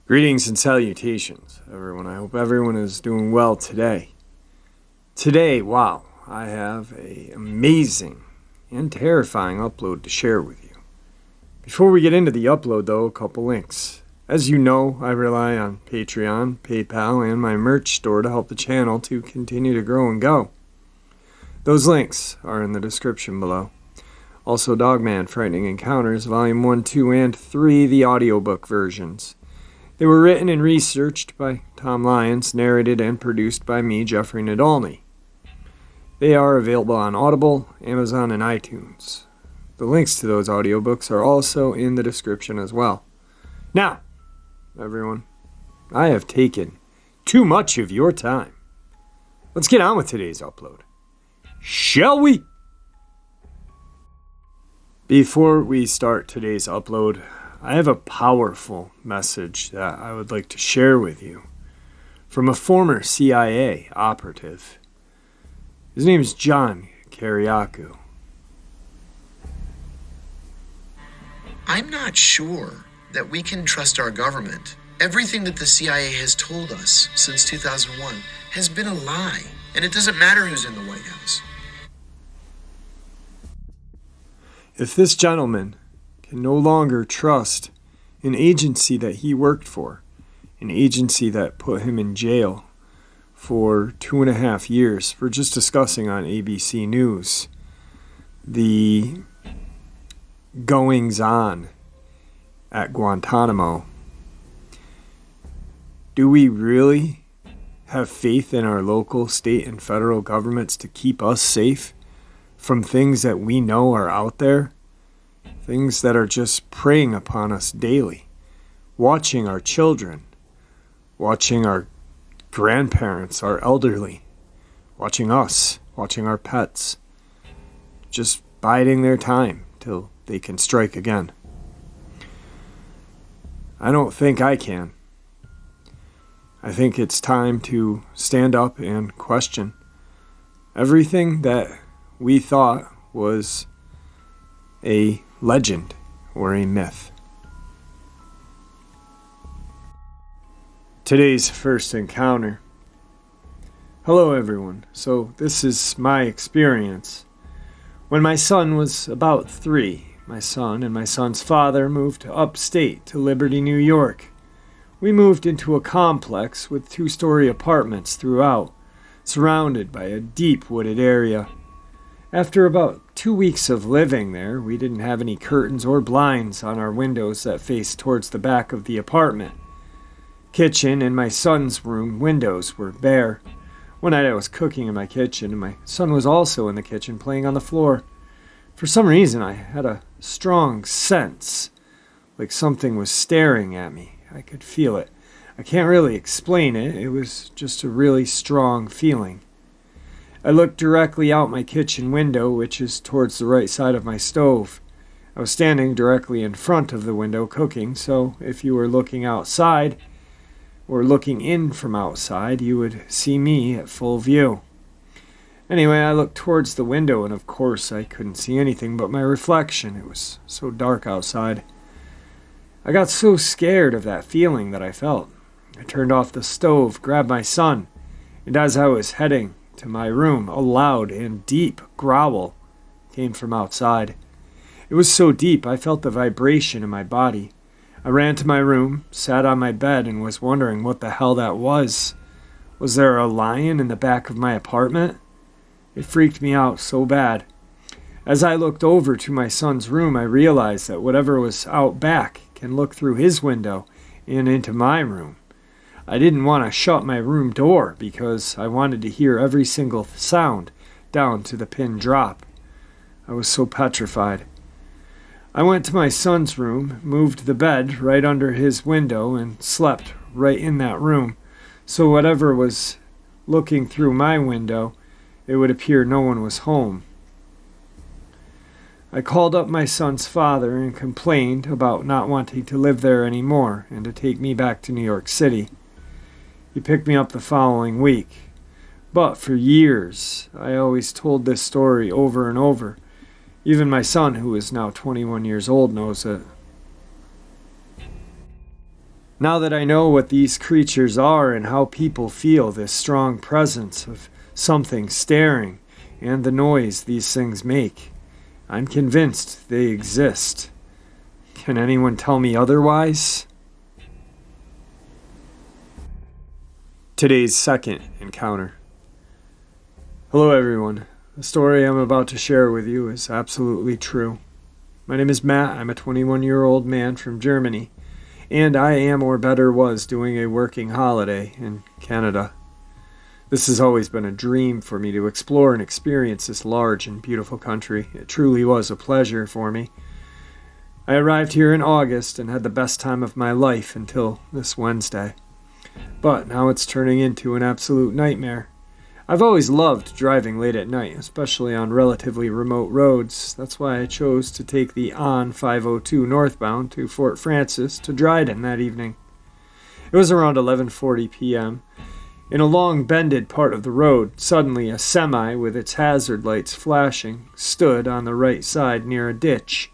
Greetings and salutations, everyone. I hope everyone is doing well today. Today, wow, I have an amazing and terrifying upload to share with you. Before we get into the upload, though, a couple links. As you know, I rely on Patreon, PayPal, and my merch store to help the channel to continue to grow and go. Those links are in the description below. Also, Dogman, Frightening Encounters, Volume 1, 2, and 3, the audiobook versions. They were written and researched by Tom Lyons, narrated and produced by me, Jeffrey Nadolny. They are available on Audible, Amazon, and iTunes. The links to those audiobooks are also in the description as well. Now, everyone, I have taken too much of your time. Let's get on with today's upload. Shall we? Before we start today's upload, I have a powerful message that I would like to share with you from a former CIA operative. His name is John Kiriakou. I'm not sure that we can trust our government. Everything that the CIA has told us since 2001 has been a lie, and it doesn't matter who's in the White House. If this gentleman can no longer trust an agency that he worked for, an agency that put him in jail for 2.5 years for just discussing on ABC News the goings-on at Guantanamo, do we really have faith in our local, state, and federal governments to keep us safe from things that we know are out there? Things that are just preying upon us daily, watching our children, watching our grandparents, our elderly, watching us, watching our pets, just biding their time till they can strike again. I don't think I can. I think it's time to stand up and question everything that we thought was a legend or a myth. Today's first encounter. Hello everyone. So this is my experience. When my son was about 3, my son and my son's father moved upstate to Liberty, New York. We moved into a complex with 2-story apartments throughout, surrounded by a deep wooded area. After about 2 weeks of living there, we didn't have any curtains or blinds on our windows that faced towards the back of the apartment. Kitchen and my son's room windows were bare. One night I was cooking in my kitchen, and my son was also in the kitchen playing on the floor. For some reason, I had a strong sense, like something was staring at me. I could feel it. I can't really explain it. It was just a really strong feeling. I looked directly out my kitchen window, which is towards the right side of my stove. I was standing directly in front of the window cooking, so if you were looking outside or looking in from outside, you would see me at full view. Anyway, I looked towards the window, and of course I couldn't see anything but my reflection. It was so dark outside. I got so scared of that feeling that I felt. I turned off the stove, grabbed my son, and as I was heading to my room, a loud and deep growl came from outside. It was so deep I felt the vibration in my body. I ran to my room, sat on my bed, and was wondering what the hell that was. Was there a lion in the back of my apartment? It freaked me out so bad. As I looked over to my son's room, I realized that whatever was out back can look through his window and into my room. I didn't want to shut my room door because I wanted to hear every single sound down to the pin drop. I was so petrified. I went to my son's room, moved the bed right under his window, and slept right in that room, so whatever was looking through my window, it would appear no one was home. I called up my son's father and complained about not wanting to live there anymore and to take me back to New York City. He picked me up the following week. But for years, I always told this story over and over. Even my son, who is now 21 years old, knows it. Now that I know what these creatures are and how people feel this strong presence of something staring and the noise these things make, I'm convinced they exist. Can anyone tell me otherwise? Today's second encounter. Hello everyone. The story I'm about to share with you is absolutely true. My name is Matt. I'm a 21-year-old man from Germany, and I am, or better was, doing a working holiday in Canada. This has always been a dream for me to explore and experience this large and beautiful country. It truly was a pleasure for me. I arrived here in August and had the best time of my life until this Wednesday. But now it's turning into an absolute nightmare. I've always loved driving late at night, especially on relatively remote roads. That's why I chose to take the ON 502 northbound to Fort Frances to Dryden that evening. It was around 11:40 p.m. In a long bended part of the road, suddenly a semi with its hazard lights flashing stood on the right side near a ditch.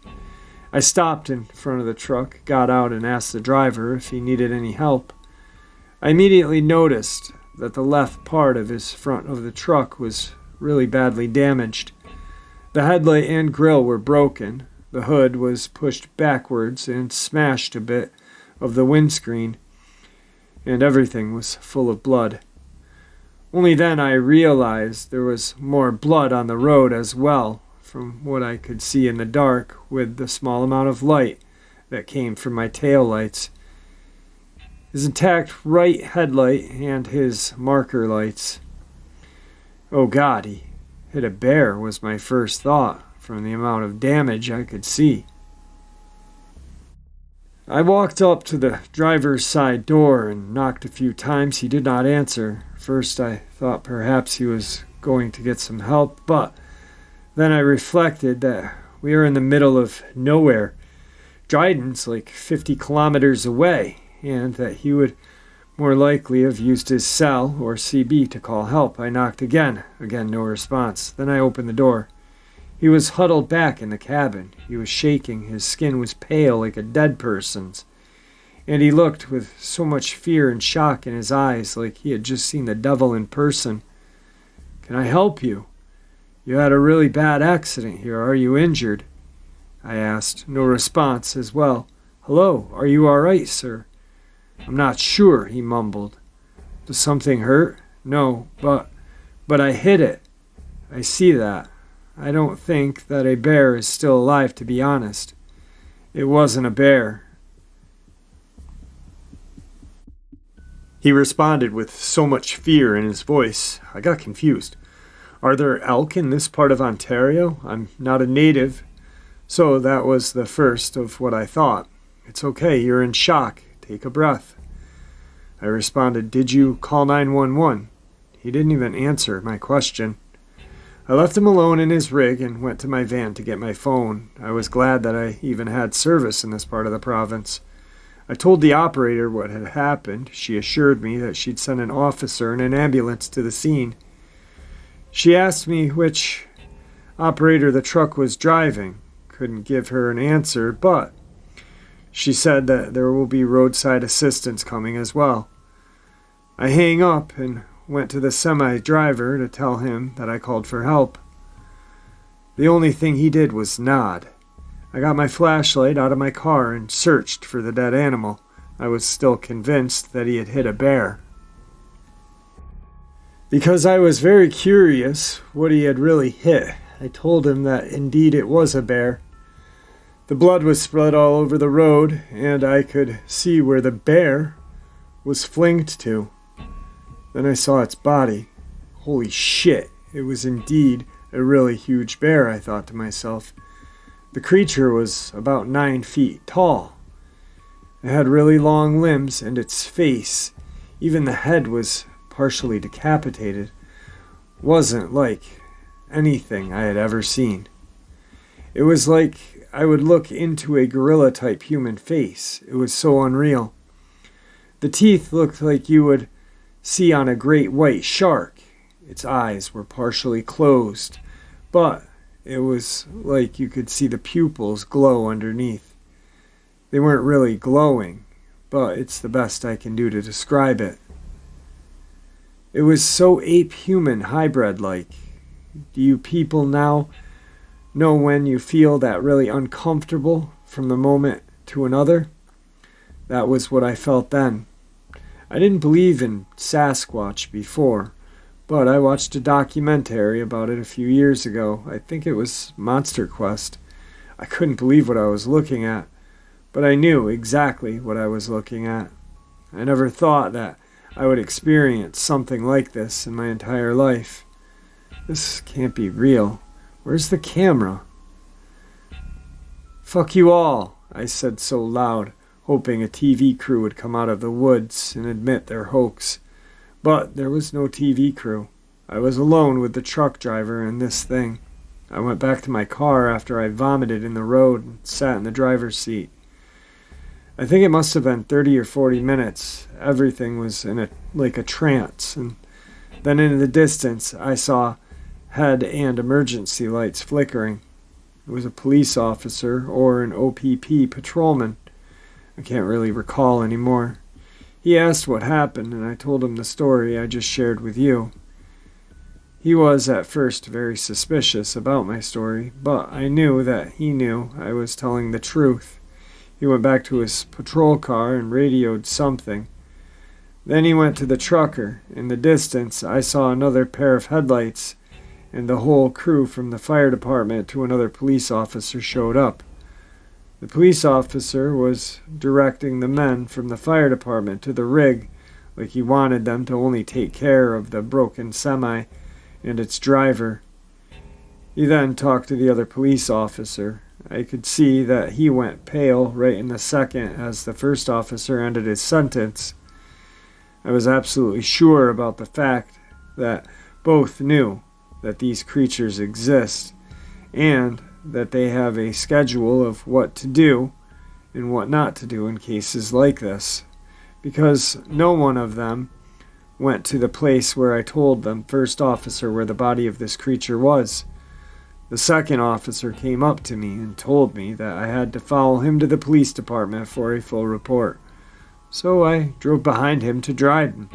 I stopped in front of the truck, got out and asked the driver if he needed any help. I immediately noticed that the left part of his front of the truck was really badly damaged. The headlight and grille were broken, the hood was pushed backwards and smashed a bit of the windscreen, and everything was full of blood. Only then I realized there was more blood on the road as well, from what I could see in the dark with the small amount of light that came from my taillights. His intact right headlight and his marker lights. Oh God, he hit a bear was my first thought from the amount of damage I could see. I walked up to the driver's side door and knocked a few times. He did not answer. First I thought perhaps he was going to get some help, but then I reflected that we are in the middle of nowhere. Dryden's like 50 kilometers away, and that he would more likely have used his cell or CB to call help. I knocked again. Again, no response. Then I opened the door. He was huddled back in the cabin. He was shaking. His skin was pale like a dead person's. And he looked with so much fear and shock in his eyes, like he had just seen the devil in person. "Can I help you? You had a really bad accident here. Are you injured?" I asked. No response as well. "Hello, are you all right, sir?" "I'm not sure," he mumbled. "Does something hurt?" "No, but I hit it. I see that. I don't think that a bear is still alive, to be honest. It wasn't a bear." He responded with so much fear in his voice, I got confused. Are there elk in this part of Ontario? I'm not a native, so that was the first of what I thought. "It's okay, you're in shock. Take a breath." I responded, "Did you call 911? He didn't even answer my question. I left him alone in his rig and went to my van to get my phone. I was glad that I even had service in this part of the province. I told the operator what had happened. She assured me that she'd send an officer and an ambulance to the scene. She asked me which operator the truck was driving. Couldn't give her an answer, but she said that there will be roadside assistance coming as well. I hang up and went to the semi-driver to tell him that I called for help. The only thing he did was nod. I got my flashlight out of my car and searched for the dead animal. I was still convinced that he had hit a bear. Because I was very curious what he had really hit, I told him that indeed it was a bear. The blood was spread all over the road, and I could see where the bear was flinged to. Then I saw its body. Holy shit, it was indeed a really huge bear, I thought to myself. The creature was about 9 feet tall. It had really long limbs, and its face, even the head was partially decapitated, wasn't like anything I had ever seen. It was like I would look into a gorilla-type human face. It was so unreal. The teeth looked like you would see on a great white shark. Its eyes were partially closed, but it was like you could see the pupils glow underneath. They weren't really glowing, but it's the best I can do to describe it. It was so ape-human hybrid-like. Do you people now know when you feel that really uncomfortable from the moment to another? That was what I felt then. I didn't believe in Sasquatch before, but I watched a documentary about it a few years ago. I think it was Monster Quest. I couldn't believe what I was looking at, but I knew exactly what I was looking at. I never thought that I would experience something like this in my entire life. This can't be real. Where's the camera? Fuck you all, I said so loud, hoping a TV crew would come out of the woods and admit their hoax. But there was no TV crew. I was alone with the truck driver and this thing. I went back to my car after I vomited in the road and sat in the driver's seat. I think it must have been 30 or 40 minutes. Everything was in a trance, and then in the distance I saw head and emergency lights flickering. It was a police officer or an OPP patrolman. I can't really recall anymore. He asked what happened, and I told him the story I just shared with you. He was at first very suspicious about my story, but I knew that he knew I was telling the truth. He went back to his patrol car and radioed something. Then he went to the trucker. In the distance, I saw another pair of headlights, and the whole crew from the fire department to another police officer showed up. The police officer was directing the men from the fire department to the rig, like he wanted them to only take care of the broken semi and its driver. He then talked to the other police officer. I could see that he went pale right in the second as the first officer ended his sentence. I was absolutely sure about the fact that both knew that these creatures exist and that they have a schedule of what to do and what not to do in cases like this, because no one of them went to the place where I told the first officer where the body of this creature was. The second officer came up to me and told me that I had to follow him to the police department for a full report. So I drove behind him to Dryden.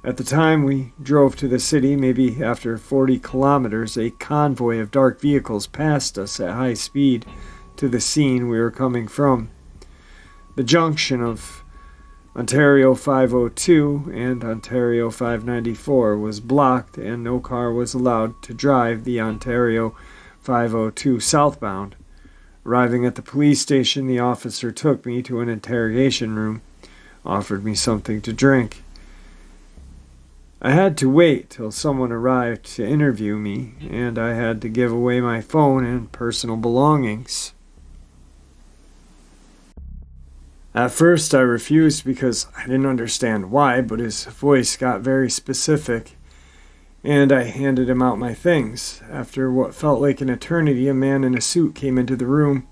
At the time we drove to the city, maybe after 40 kilometers, a convoy of dark vehicles passed us at high speed to the scene we were coming from. The junction of Ontario 502 and Ontario 594 was blocked, and no car was allowed to drive the Ontario 502 southbound. Arriving at the police station, the officer took me to an interrogation room, offered me something to drink. I had to wait till someone arrived to interview me, and I had to give away my phone and personal belongings. At first I refused because I didn't understand why, but his voice got very specific, and I handed him out my things. After what felt like an eternity, a man in a suit came into the room.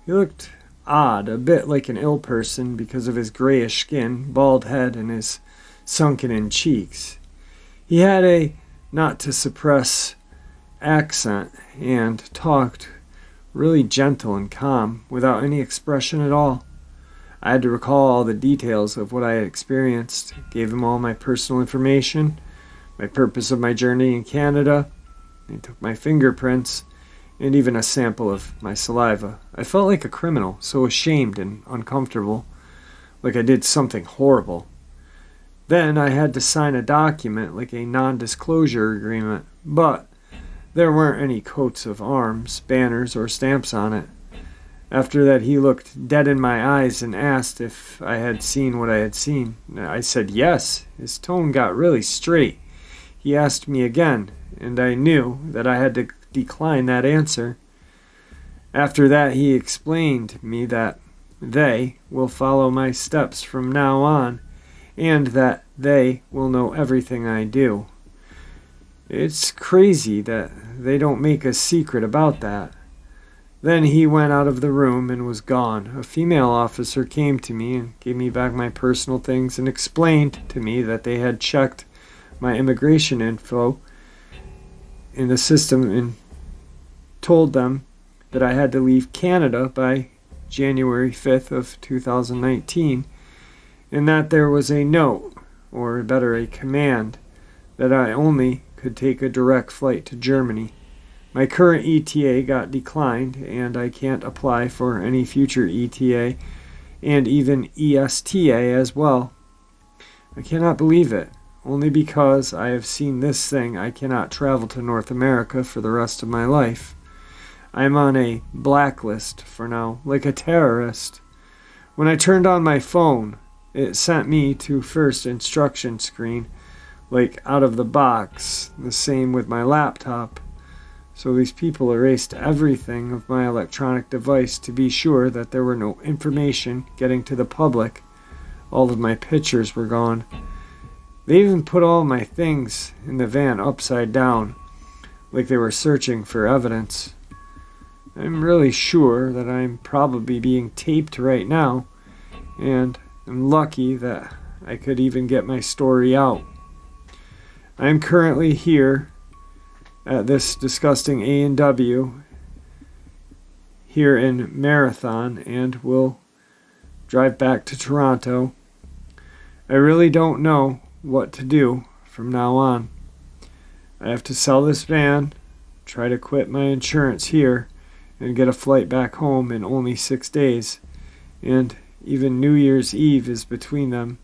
He looked odd, a bit like an ill person because of his grayish skin, bald head, and his sunken-in cheeks. He had a not-to-suppress accent and talked really gentle and calm, without any expression at all. I had to recall all the details of what I had experienced, gave him all my personal information, my purpose of my journey in Canada. He took my fingerprints, and even a sample of my saliva. I felt like a criminal, so ashamed and uncomfortable, like I did something horrible. Then I had to sign a document like a non-disclosure agreement, but there weren't any coats of arms, banners, or stamps on it. After that, he looked dead in my eyes and asked if I had seen what I had seen. I said yes. His tone got really straight. He asked me again, and I knew that I had to decline that answer. After that, he explained to me that they will follow my steps from now on, and that they will know everything I do. It's crazy that they don't make a secret about that. Then he went out of the room and was gone. A female officer came to me and gave me back my personal things and explained to me that they had checked my immigration info in the system and told them that I had to leave Canada by January 5th of 2019, and that there was a note, or better a command, that I only could take a direct flight to Germany. My current ETA got declined, and I can't apply for any future ETA and even ESTA as well. I cannot believe it. Only because I have seen this thing, I cannot travel to North America for the rest of my life. I am on a blacklist for now, like a terrorist. When I turned on my phone, it sent me to first instruction screen, like out of the box. The same with my laptop. So these people erased everything of my electronic device to be sure that there were no information getting to the public. All of my pictures were gone. They even put all my things in the van upside down, like they were searching for evidence. I'm really sure that I'm probably being taped right now, and I'm lucky that I could even get my story out. I am currently here at this disgusting A&W here in Marathon, and will drive back to Toronto. I really don't know what to do from now on. I have to sell this van, try to quit my insurance here, and get a flight back home in only 6 days, and even New Year's Eve is between them.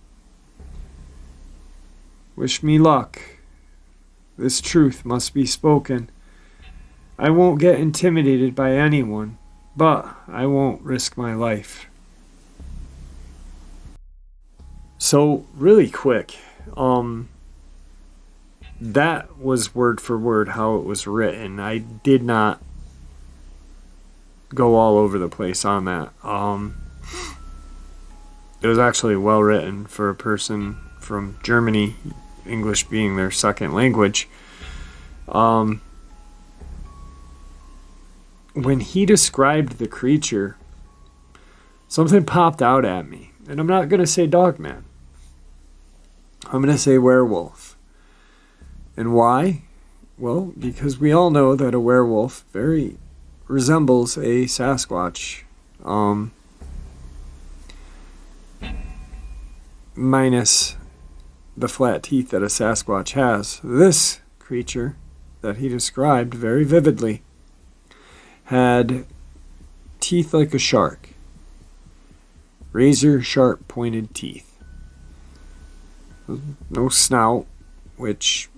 Wish me luck. This truth must be spoken. I won't get intimidated by anyone, but I won't risk my life. So, really quick, that was word for word how it was written. I did not go all over the place on that. It was actually well written for a person from Germany, English being their second language. When he described the creature, something popped out at me. And I'm not going to say Dogman. I'm going to say werewolf. And why? Well, because we all know that a werewolf very resembles a Sasquatch. Minus the flat teeth that a Sasquatch has. This creature that he described very vividly had teeth like a shark. Razor sharp pointed teeth. No snout, which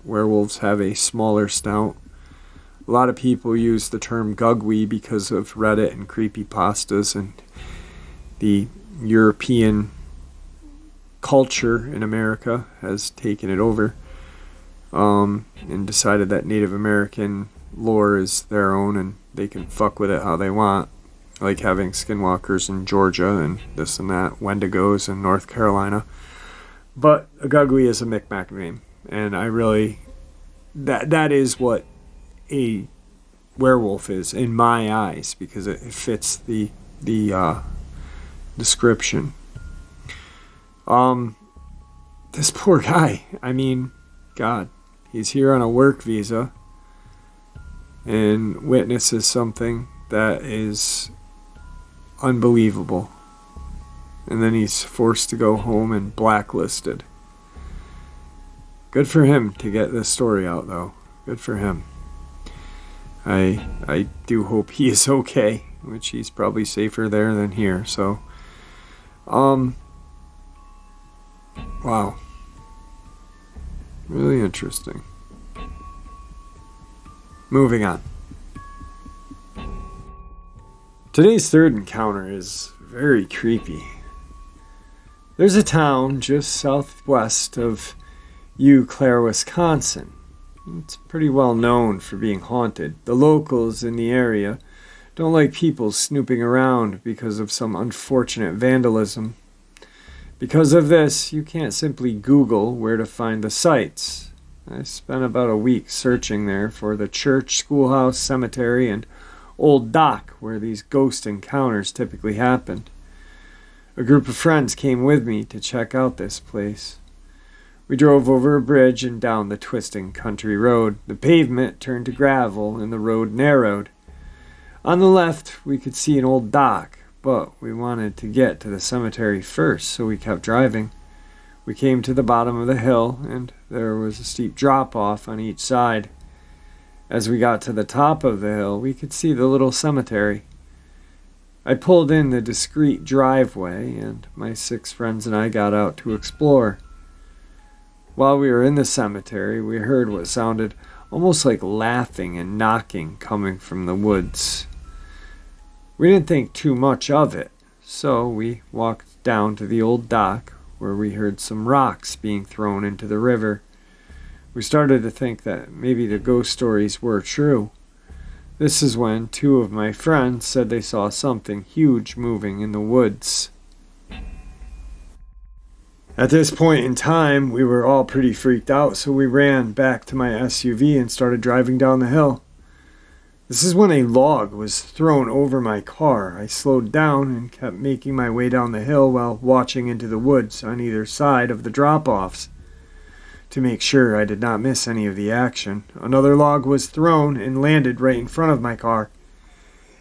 werewolves have a smaller snout. A lot of people use the term gugwy because of Reddit and creepypastas, and the European culture in America has taken it over, and decided that Native American lore is their own and they can fuck with it how they want, like having skinwalkers in Georgia and this and that, Wendigos in North Carolina. But a gugly is a Micmac name, and I really, that is what a werewolf is in my eyes, because it fits the description. This poor guy, I mean, God, he's here on a work visa and witnesses something that is unbelievable. And then he's forced to go home and blacklisted. Good for him to get this story out, though. Good for him. I do hope he is okay, which he's probably safer there than here. So, wow. Really interesting. Moving on. Today's third encounter is very creepy. There's a town just southwest of Eau Claire, Wisconsin. It's pretty well known for being haunted. The locals in the area don't like people snooping around because of some unfortunate vandalism. Because of this, you can't simply Google where to find the sites. I spent about a week searching there for the church, schoolhouse, cemetery, and old dock where these ghost encounters typically happened. A group of friends came with me to check out this place. We drove over a bridge and down the twisting country road. The pavement turned to gravel and the road narrowed. On the left, we could see an old dock, but we wanted to get to the cemetery first, so we kept driving. We came to the bottom of the hill, and there was a steep drop-off on each side. As we got to the top of the hill, we could see the little cemetery. I pulled in the discreet driveway, and my 6 friends and I got out to explore. While we were in the cemetery, we heard what sounded almost like laughing and knocking coming from the woods. We didn't think too much of it, so we walked down to the old dock, where we heard some rocks being thrown into the river. We started to think that maybe the ghost stories were true. This is when 2 of my friends said they saw something huge moving in the woods. At this point in time, we were all pretty freaked out, so we ran back to my SUV and started driving down the hill. This is when a log was thrown over my car. I slowed down and kept making my way down the hill while watching into the woods on either side of the drop-offs. To make sure I did not miss any of the action, another log was thrown and landed right in front of my car.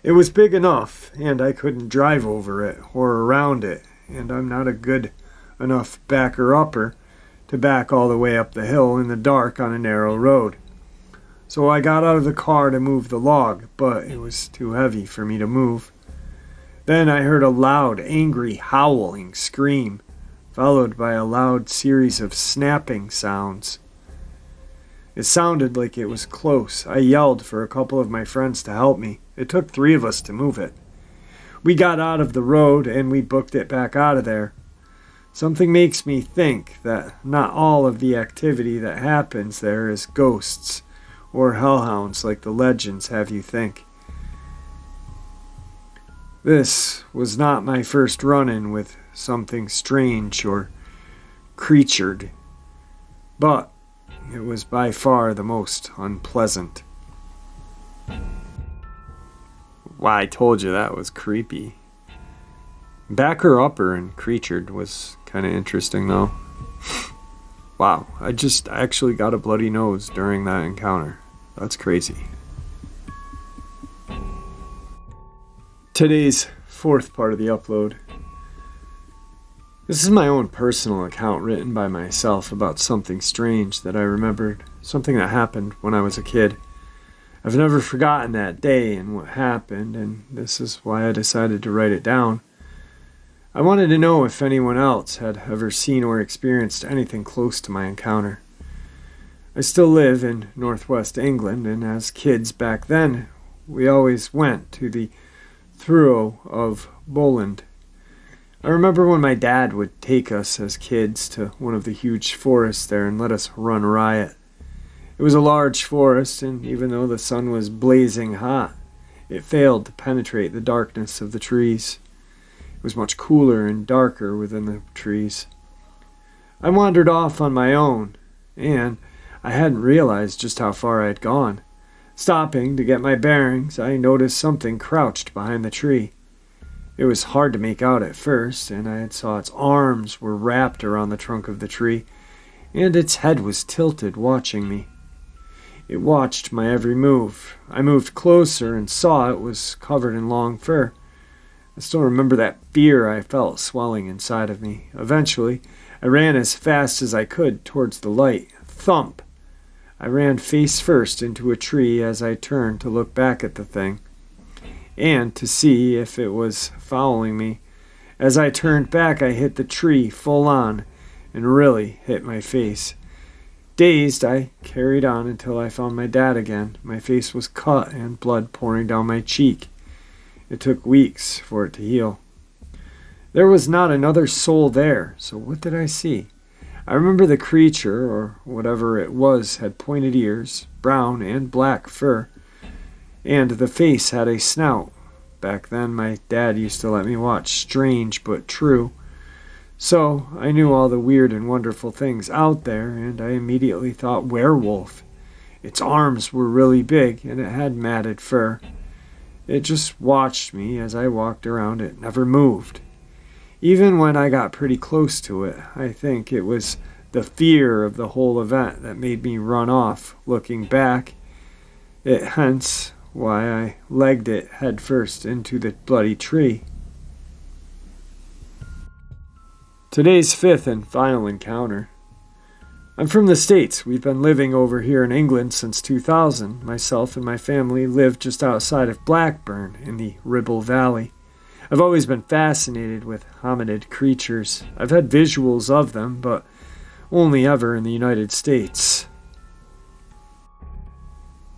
It was big enough, and I couldn't drive over it or around it, and I'm not a good enough backer-upper to back all the way up the hill in the dark on a narrow road. So I got out of the car to move the log, but it was too heavy for me to move. Then I heard a loud, angry, howling scream, followed by a loud series of snapping sounds. It sounded like it was close. I yelled for a couple of my friends to help me. It took 3 of us to move it. We got out of the road and we booked it back out of there. Something makes me think that not all of the activity that happens there is ghosts or hellhounds like the legends have you think. This was not my first run-in with something strange or creatured, but it was by far the most unpleasant. Why, I told you that was creepy. Backer-upper and creatured was kind of interesting, though. Wow, I actually got a bloody nose during that encounter. That's crazy. Today's 4th part of the upload. This is my own personal account written by myself about something strange that I remembered, something that happened when I was a kid. I've never forgotten that day and what happened, and this is why I decided to write it down. I wanted to know if anyone else had ever seen or experienced anything close to my encounter. I still live in northwest England, and as kids back then, we always went to the Throw of Bowland. I remember when my dad would take us as kids to one of the huge forests there and let us run riot. It was a large forest, and even though the sun was blazing hot, it failed to penetrate the darkness of the trees. It was much cooler and darker within the trees. I wandered off on my own, and I hadn't realized just how far I had gone. Stopping to get my bearings, I noticed something crouched behind the tree. It was hard to make out at first, and I saw its arms were wrapped around the trunk of the tree, and its head was tilted, watching me. It watched my every move. I moved closer and saw it was covered in long fur. I still remember that fear I felt swelling inside of me. Eventually, I ran as fast as I could towards the light. Thump! I ran face first into a tree as I turned to look back at the thing, and to see if it was following me. As I turned back, I hit the tree full on, and really hit my face. Dazed, I carried on until I found my dad again. My face was cut and blood pouring down my cheek. It took weeks for it to heal. There was not another soul there, so what did I see? I remember the creature, or whatever it was, had pointed ears, brown and black fur, and the face had a snout. Back then, my dad used to let me watch Strange But True, so I knew all the weird and wonderful things out there, and I immediately thought werewolf. Its arms were really big, and it had matted fur. It just watched me as I walked around. It never moved. Even when I got pretty close to it, I think it was the fear of the whole event that made me run off. Looking back, hence why I legged it headfirst into the bloody tree. Today's fifth and final encounter. I'm from the States. We've been living over here in England since 2000. Myself and my family live just outside of Blackburn in the Ribble Valley. I've always been fascinated with hominid creatures. I've had visuals of them, but only ever in the United States.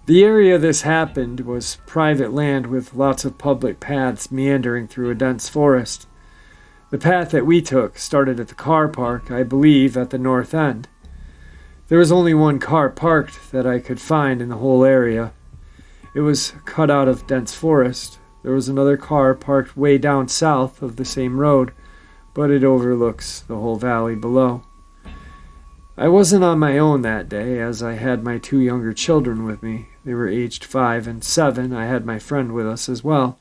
The area this happened was private land with lots of public paths meandering through a dense forest. The path that we took started at the car park, I believe, at the north end. There was only one car parked that I could find in the whole area. It was cut out of dense forest. There was another car parked way down south of the same road, but it overlooks the whole valley below. I wasn't on my own that day, as I had my two younger children with me. They were aged 5 and 7. I had my friend with us as well.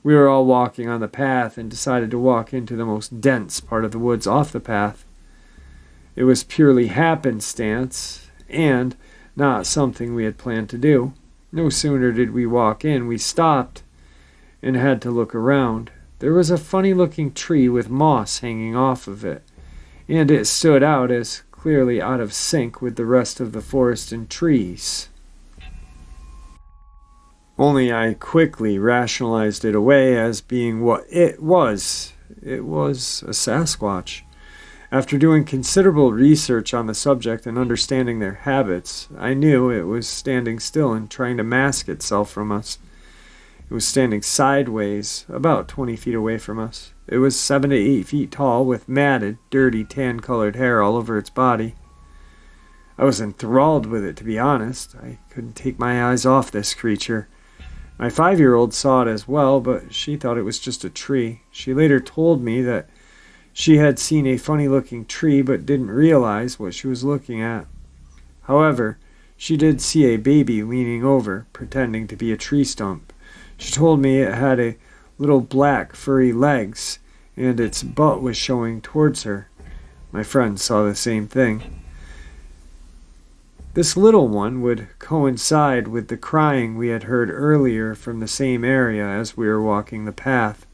We were all walking on the path and decided to walk into the most dense part of the woods off the path. It was purely happenstance, and not something we had planned to do. No sooner did we walk in, we stopped and had to look around. There was a funny-looking tree with moss hanging off of it, and it stood out as clearly out of sync with the rest of the forest and trees. Only I quickly rationalized it away as being what it was. It was a Sasquatch. After doing considerable research on the subject and understanding their habits, I knew it was standing still and trying to mask itself from us. It was standing sideways, about 20 feet away from us. It was 7 to 8 feet tall, with matted, dirty, tan-colored hair all over its body. I was enthralled with it, to be honest. I couldn't take my eyes off this creature. My 5-year-old saw it as well, but she thought it was just a tree. She later told me that she had seen a funny-looking tree but didn't realize what she was looking at. However, she did see a baby leaning over, pretending to be a tree stump. She told me it had a little black furry legs, and its butt was showing towards her. My friend saw the same thing. This little one would coincide with the crying we had heard earlier from the same area as we were walking the path.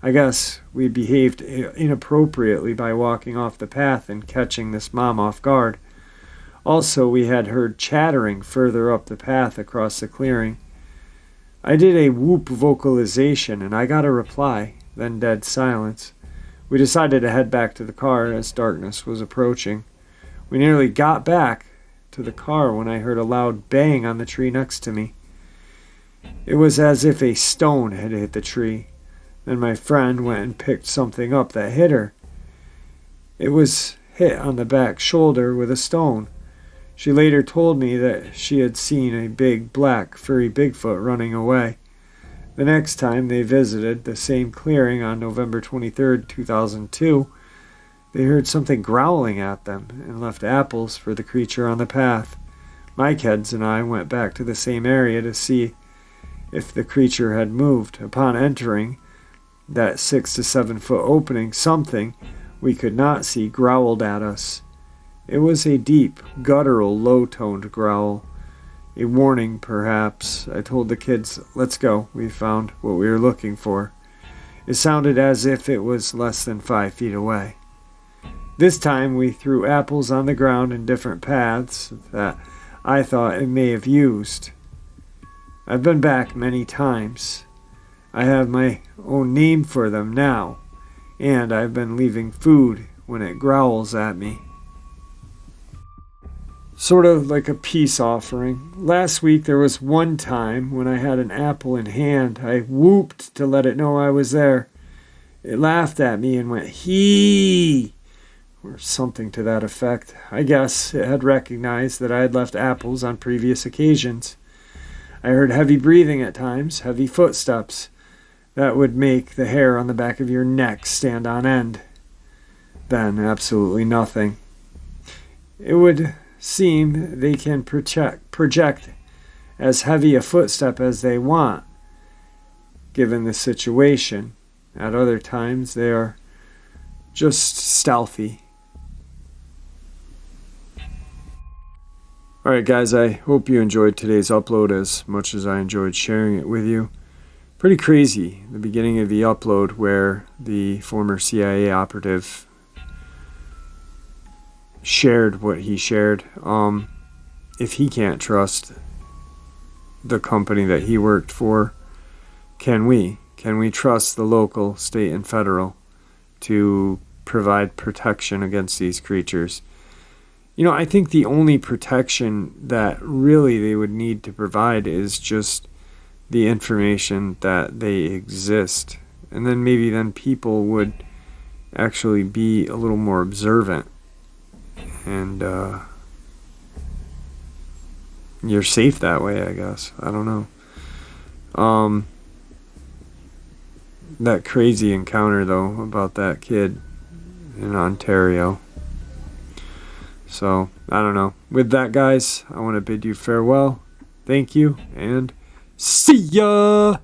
I guess we behaved inappropriately by walking off the path and catching this mom off guard. Also, we had heard chattering further up the path across the clearing. I did a whoop vocalization and I got a reply, then dead silence. We decided to head back to the car as darkness was approaching. We nearly got back to the car when I heard a loud bang on the tree next to me. It was as if a stone had hit the tree. Then my friend went and picked something up that hit her. It was hit on the back shoulder with a stone. She later told me that she had seen a big, black, furry Bigfoot running away. The next time they visited the same clearing on November 23rd, 2002, they heard something growling at them and left apples for the creature on the path. My kids and I went back to the same area to see if the creature had moved. Upon entering that 6 to 7 foot opening, something we could not see growled at us. It was a deep, guttural, low-toned growl. A warning, perhaps. I told the kids, "Let's go. We found what we were looking for." It sounded as if it was less than 5 feet away. This time we threw apples on the ground in different paths that I thought it may have used. I've been back many times. I have my own name for them now, and I've been leaving food when it growls at me. Sort of like a peace offering. Last week there was one time when I had an apple in hand. I whooped to let it know I was there. It laughed at me and went, "Hee!" or something to that effect. I guess it had recognized that I had left apples on previous occasions. I heard heavy breathing at times, heavy footsteps. That would make the hair on the back of your neck stand on end. Then absolutely nothing. It would seem they can project as heavy a footstep as they want, given the situation. At other times, they are just stealthy. Alright guys, I hope you enjoyed today's upload as much as I enjoyed sharing it with you. Pretty crazy, the beginning of the upload where the former CIA operative shared what he shared. If he can't trust the company that he worked for, can we? Can we trust the local, state, and federal to provide protection against these creatures? You know, I think the only protection that really they would need to provide is just the information that they exist. And then maybe then people would actually be a little more observant. And you're safe that way, I guess. I don't know. That crazy encounter, though, about that kid in Ontario. So, I don't know. With that, guys, I want to bid you farewell. Thank you, and see ya!